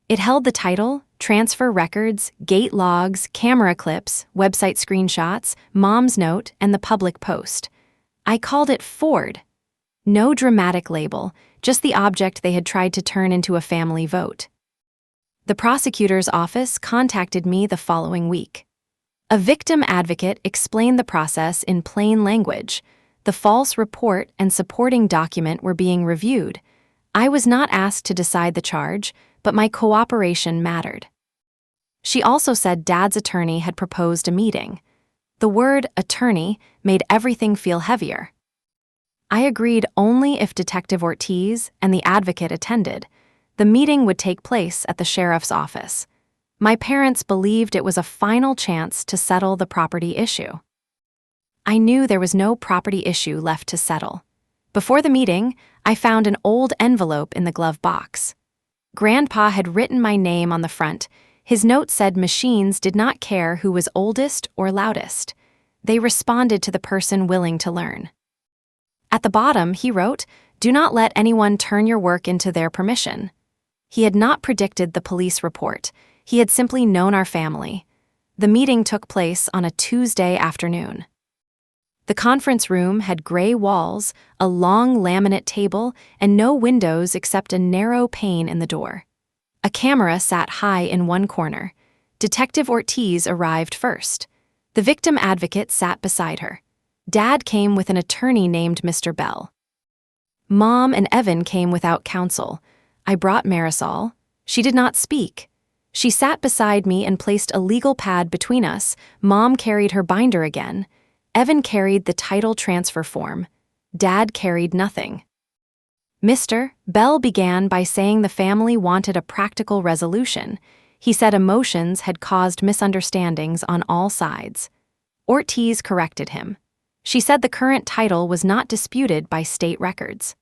S1: It held the title, transfer records, gate logs, camera clips, website screenshots, Mom's note, and the public post. I called it Ford. No dramatic label, just the object they had tried to turn into a family vote. The prosecutor's office contacted me the following week. A victim advocate explained the process in plain language. The false report and supporting document were being reviewed. I was not asked to decide the charge, but my cooperation mattered. She also said Dad's attorney had proposed a meeting. The word attorney made everything feel heavier. I agreed only if Detective Ortiz and the advocate attended. The meeting would take place at the sheriff's office. My parents believed it was a final chance to settle the property issue. I knew there was no property issue left to settle. Before the meeting, I found an old envelope in the glove box. Grandpa had written my name on the front. His note said machines did not care who was oldest or loudest. They responded to the person willing to learn. At the bottom, he wrote, "Do not let anyone turn your work into their permission." He had not predicted the police report. He had simply known our family. The meeting took place on a Tuesday afternoon. The conference room had gray walls, a long laminate table, and no windows except a narrow pane in the door. A camera sat high in one corner. Detective Ortiz arrived first. The victim advocate sat beside her. Dad came with an attorney named Mr. Bell. Mom and Evan came without counsel. I brought Marisol. She did not speak. She sat beside me and placed a legal pad between us. Mom carried her binder again. Evan carried the title transfer form. Dad carried nothing. Mr. Bell began by saying the family wanted a practical resolution. He said emotions had caused misunderstandings on all sides. Ortiz corrected him. She said the current title was not disputed by state records.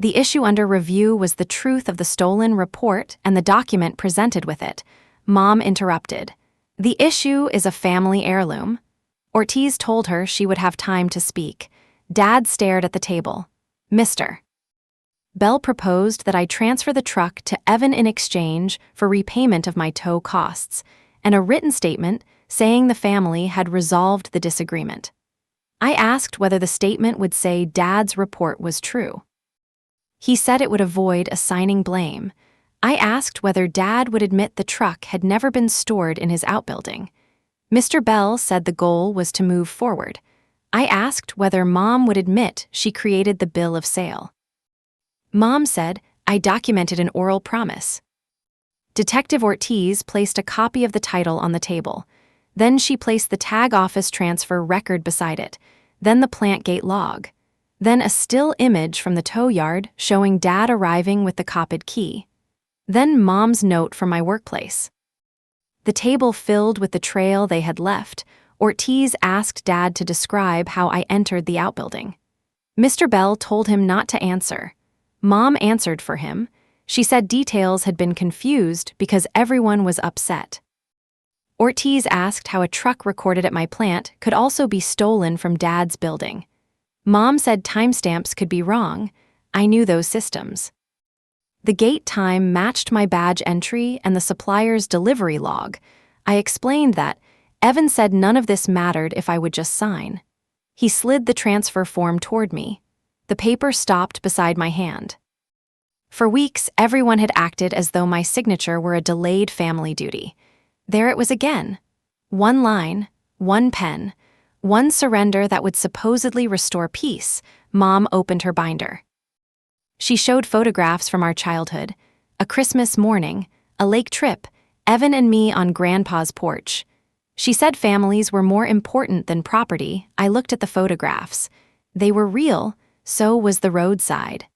S1: The issue under review was the truth of the stolen report and the document presented with it. Mom interrupted. The issue is a family heirloom. Ortiz told her she would have time to speak. Dad stared at the table. Mr. Bell proposed that I transfer the truck to Evan in exchange for repayment of my tow costs, and a written statement saying the family had resolved the disagreement. I asked whether the statement would say Dad's report was true. He said it would avoid assigning blame. I asked whether Dad would admit the truck had never been stored in his outbuilding. Mr. Bell said the goal was to move forward. I asked whether Mom would admit she created the bill of sale. Mom said, I documented an oral promise. Detective Ortiz placed a copy of the title on the table. Then she placed the tag office transfer record beside it, then the plant gate log, then a still image from the tow yard showing Dad arriving with the copied key, then Mom's note from my workplace. The table filled with the trail they had left. Ortiz asked Dad to describe how I entered the outbuilding. Mr. Bell told him not to answer. Mom answered for him. She said details had been confused because everyone was upset. Ortiz asked how a truck recorded at my plant could also be stolen from Dad's building. Mom said timestamps could be wrong. I knew those systems. The gate time matched my badge entry and the supplier's delivery log. I explained that. Evan said none of this mattered if I would just sign. He slid the transfer form toward me. The paper stopped beside my hand. For weeks, everyone had acted as though my signature were a delayed family duty. There it was again. One line, one pen, one surrender that would supposedly restore peace. Mom opened her binder. She showed photographs from our childhood, a Christmas morning, a lake trip, Evan and me on Grandpa's porch. She said families were more important than property. I looked at the photographs. They were real, so was the roadside.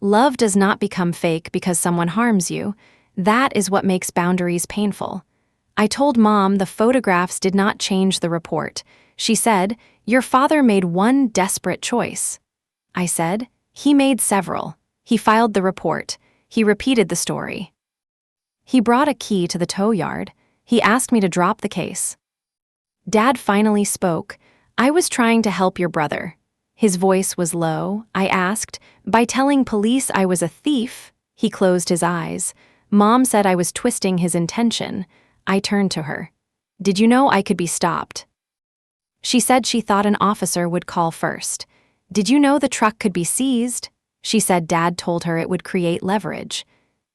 S1: Love does not become fake because someone harms you. That is what makes boundaries painful. I told Mom the photographs did not change the report. She said, "Your father made one desperate choice." I said, "He made several. He filed the report. He repeated the story. He brought a key to the tow yard. He asked me to drop the case." Dad finally spoke. "I was trying to help your brother." His voice was low. I asked, "By telling police I was a thief?" He closed his eyes. Mom said I was twisting his intention. I turned to her. "Did you know I could be stopped?" She said she thought an officer would call first. "Did you know the truck could be seized?" She said Dad told her it would create leverage.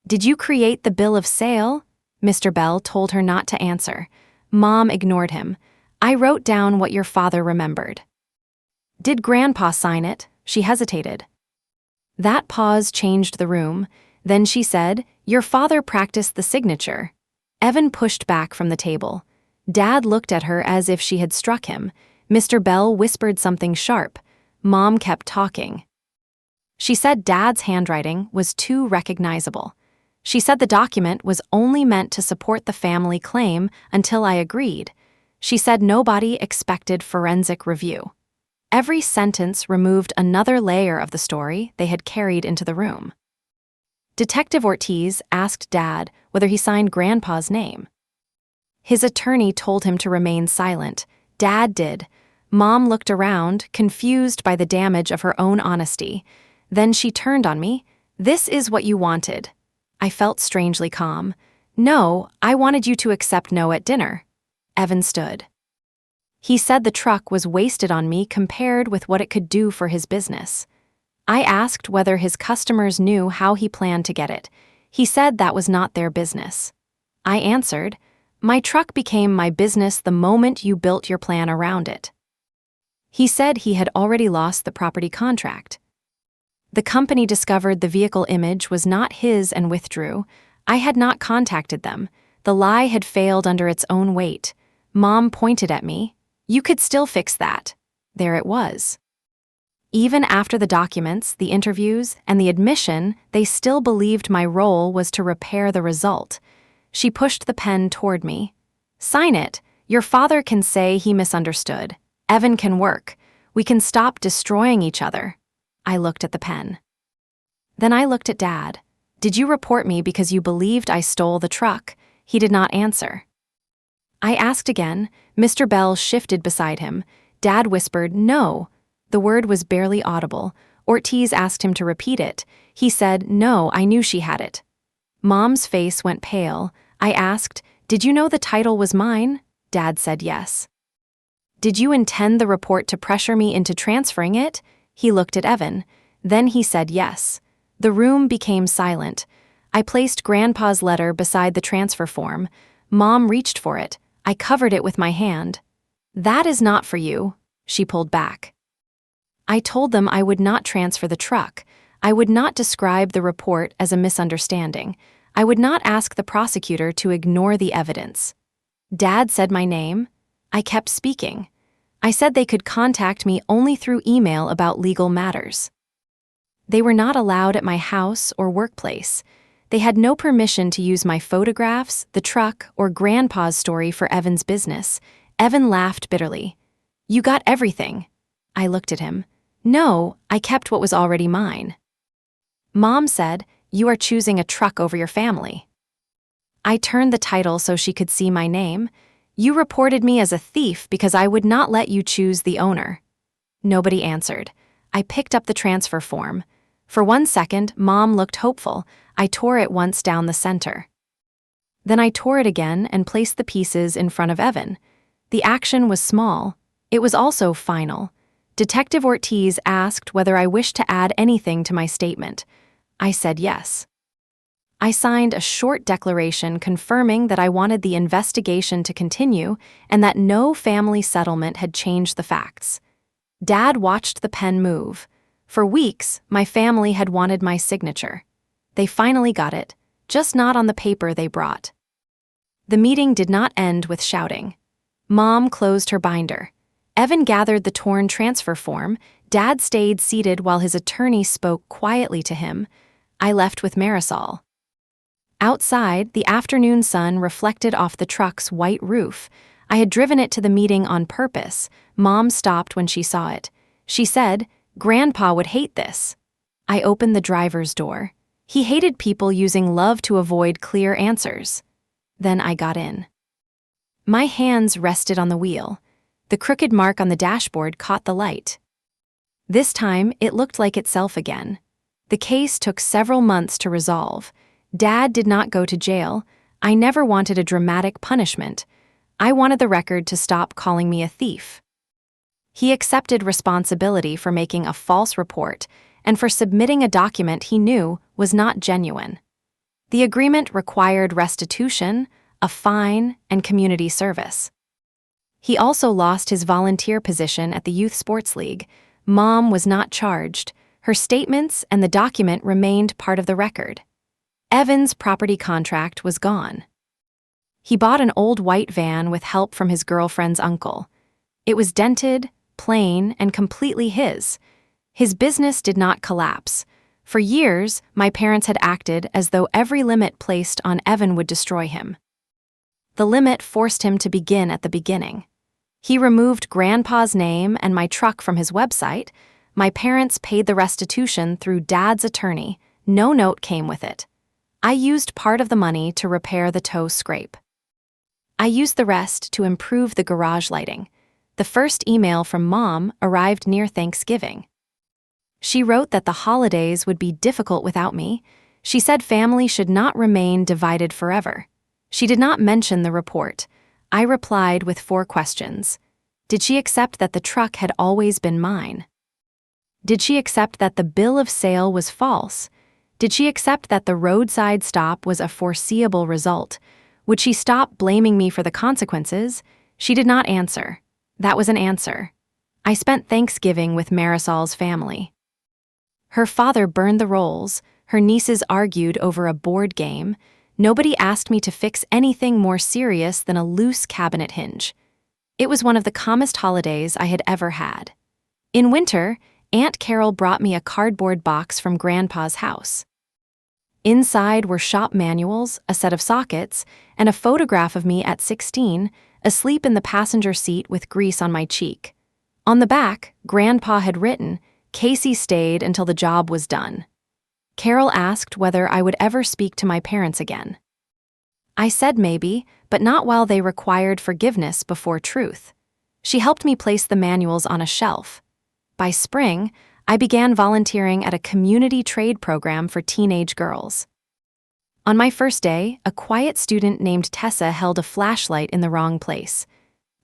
S1: Did you create the bill of sale? Mr. Bell told her not to answer. Mom ignored him. I wrote down what your father remembered. Did Grandpa sign it? She hesitated. That pause changed the room. Then she said, your father practiced the signature. Evan pushed back from the table. Dad looked at her as if she had struck him. Mr. Bell whispered something sharp. Mom kept talking. She said Dad's handwriting was too recognizable. She said the document was only meant to support the family claim until I agreed. She said nobody expected forensic review. Every sentence removed another layer of the story they had carried into the room. Detective Ortiz asked Dad whether he signed Grandpa's name. His attorney told him to remain silent. Dad did. Mom looked around, confused by the damage of her own honesty. Then she turned on me. This is what you wanted. I felt strangely calm. No, I wanted you to accept no at dinner. Evan stood. He said the truck was wasted on me compared with what it could do for his business. I asked whether his customers knew how he planned to get it. He said that was not their business. I answered, my truck became my business the moment you built your plan around it. He said he had already lost the property contract. The company discovered the vehicle image was not his and withdrew. I had not contacted them. The lie had failed under its own weight. Mom pointed at me. You could still fix that. There it was. Even after the documents, the interviews, and the admission, they still believed my role was to repair the result. She pushed the pen toward me. Sign it. Your father can say he misunderstood. Evan can work. We can stop destroying each other. I looked at the pen. Then I looked at Dad. Did you report me because you believed I stole the truck? He did not answer. I asked again. Mr. Bell shifted beside him. Dad whispered, no. The word was barely audible. Ortiz asked him to repeat it. He said, no, I knew she had it. Mom's face went pale. I asked, did you know the title was mine? Dad said yes. Did you intend the report to pressure me into transferring it? He looked at Evan. Then he said yes. The room became silent. I placed Grandpa's letter beside the transfer form. Mom reached for it. I covered it with my hand. That is not for you. She pulled back. I told them I would not transfer the truck. I would not describe the report as a misunderstanding. I would not ask the prosecutor to ignore the evidence. Dad said my name. I kept speaking. I said they could contact me only through email about legal matters. They were not allowed at my house or workplace. They had no permission to use my photographs, the truck, or Grandpa's story for Evan's business. Evan laughed bitterly. You got everything. I looked at him. No, I kept what was already mine. Mom said, you are choosing a truck over your family. I turned the title so she could see my name. You reported me as a thief because I would not let you choose the owner. Nobody answered. I picked up the transfer form. For 1 second, Mom looked hopeful. I tore it once down the center. Then I tore it again and placed the pieces in front of Evan. The action was small. It was also final. Detective Ortiz asked whether I wished to add anything to my statement. I said yes. I signed a short declaration confirming that I wanted the investigation to continue and that no family settlement had changed the facts. Dad watched the pen move. For weeks, my family had wanted my signature. They finally got it, just not on the paper they brought. The meeting did not end with shouting. Mom closed her binder. Evan gathered the torn transfer form. Dad stayed seated while his attorney spoke quietly to him. I left with Marisol. Outside, the afternoon sun reflected off the truck's white roof. I had driven it to the meeting on purpose. Mom stopped when she saw it. She said, Grandpa would hate this. I opened the driver's door. He hated people using love to avoid clear answers. Then I got in. My hands rested on the wheel. The crooked mark on the dashboard caught the light. This time, it looked like itself again. The case took several months to resolve. Dad did not go to jail. I never wanted a dramatic punishment. I wanted the record to stop calling me a thief. He accepted responsibility for making a false report. and for submitting a document he knew was not genuine. The agreement required restitution, a fine, and community service. He also lost his volunteer position at the Youth Sports League. Mom was not charged. Her statements and the document remained part of the record. Evan's property contract was gone. He bought an old white van with help from his girlfriend's uncle. It was dented, plain, and completely his. His business did not collapse. For years, my parents had acted as though every limit placed on Evan would destroy him. The limit forced him to begin at the beginning. He removed Grandpa's name and my truck from his website. My parents paid the restitution through Dad's attorney. No note came with it. I used part of the money to repair the toe scrape. I used the rest to improve the garage lighting. The first email from Mom arrived near Thanksgiving. She wrote that the holidays would be difficult without me. She said family should not remain divided forever. She did not mention the report. I replied with 4 questions. Did she accept that the truck had always been mine? Did she accept that the bill of sale was false? Did she accept that the roadside stop was a foreseeable result? Would she stop blaming me for the consequences? She did not answer. That was an answer. I spent Thanksgiving with Marisol's family. Her father burned the rolls. Her nieces argued over a board game. Nobody asked me to fix anything more serious than a loose cabinet hinge. It was one of the calmest holidays I had ever had. In winter, Aunt Carol brought me a cardboard box from Grandpa's house. Inside were shop manuals, a set of sockets, and a photograph of me at 16, asleep in the passenger seat with grease on my cheek. On the back, Grandpa had written, "Casey stayed until the job was done." Carol asked whether I would ever speak to my parents again. I said maybe, but not while they required forgiveness before truth. She helped me place the manuals on a shelf. By spring, I began volunteering at a community trade program for teenage girls. On my first day, a quiet student named Tessa held a flashlight in the wrong place.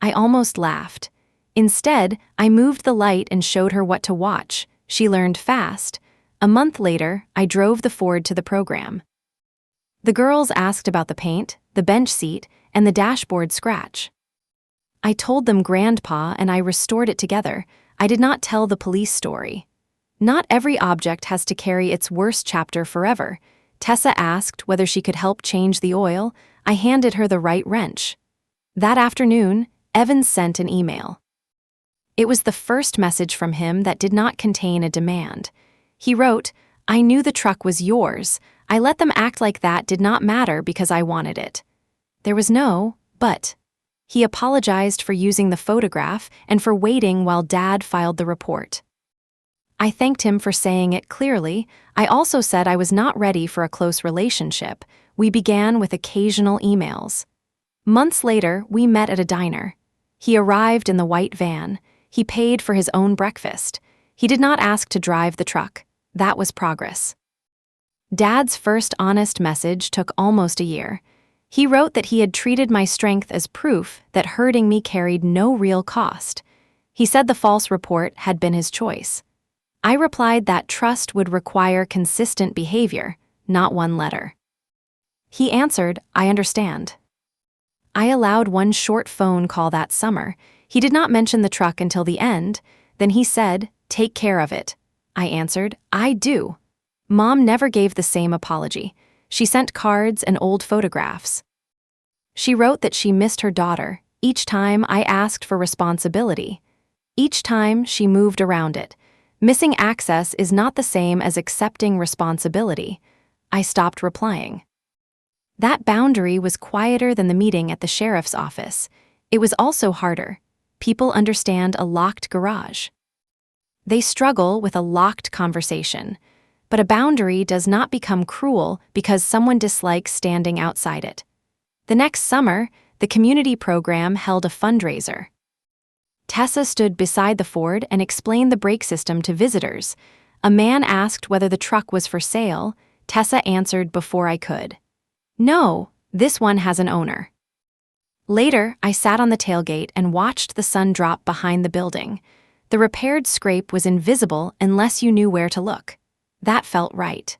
S1: I almost laughed. Instead, I moved the light and showed her what to watch. She learned fast. A month later, I drove the Ford to the program. The girls asked about the paint, the bench seat, and the dashboard scratch. I told them Grandpa and I restored it together. I did not tell the police story. Not every object has to carry its worst chapter forever. Tessa asked whether she could help change the oil. I handed her the right wrench. That afternoon, Evans sent an email. It was the first message from him that did not contain a demand. He wrote, "I knew the truck was yours. I let them act like that did not matter because I wanted it." There was no but. He apologized for using the photograph and for waiting while Dad filed the report. I thanked him for saying it clearly. I also said I was not ready for a close relationship. We began with occasional emails. Months later, we met at a diner. He arrived in the white van. He paid for his own breakfast. He did not ask to drive the truck. That was progress. Dad's first honest message took almost a year. He wrote that he had treated my strength as proof that hurting me carried no real cost. He said the false report had been his choice. I replied that trust would require consistent behavior, not one letter. He answered, "I understand." I allowed one short phone call that summer. He did not mention the truck until the end. Then he said, "Take care of it." I answered, "I do." Mom never gave the same apology. She sent cards and old photographs. She wrote that she missed her daughter. Each time I asked for responsibility. Each time she moved around it. Missing access is not the same as accepting responsibility. I stopped replying. That boundary was quieter than the meeting at the sheriff's office. It was also harder. People understand a locked garage. They struggle with a locked conversation. But a boundary does not become cruel because someone dislikes standing outside it. The next summer, the community program held a fundraiser. Tessa stood beside the Ford and explained the brake system to visitors. A man asked whether the truck was for sale. Tessa answered before I could. "No, this one has an owner." Later, I sat on the tailgate and watched the sun drop behind the building. The repaired scrape was invisible unless you knew where to look. That felt right.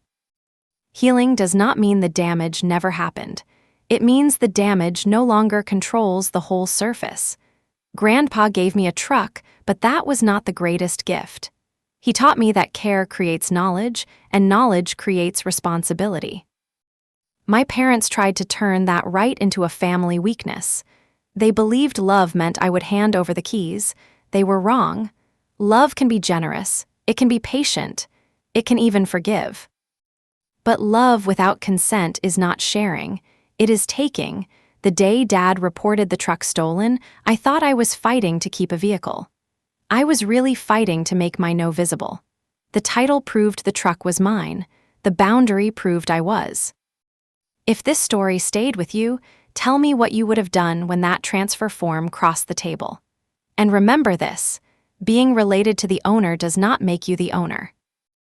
S1: Healing does not mean the damage never happened. It means the damage no longer controls the whole surface. Grandpa gave me a truck, but that was not the greatest gift. He taught me that care creates knowledge, and knowledge creates responsibility. My parents tried to turn that right into a family weakness. They believed love meant I would hand over the keys. They were wrong. Love can be generous, it can be patient, it can even forgive. But love without consent is not sharing, it is taking. The day Dad reported the truck stolen, I thought I was fighting to keep a vehicle. I was really fighting to make my no visible. The title proved the truck was mine. The boundary proved I was. If this story stayed with you, tell me what you would have done when that transfer form crossed the table. And remember this: being related to the owner does not make you the owner.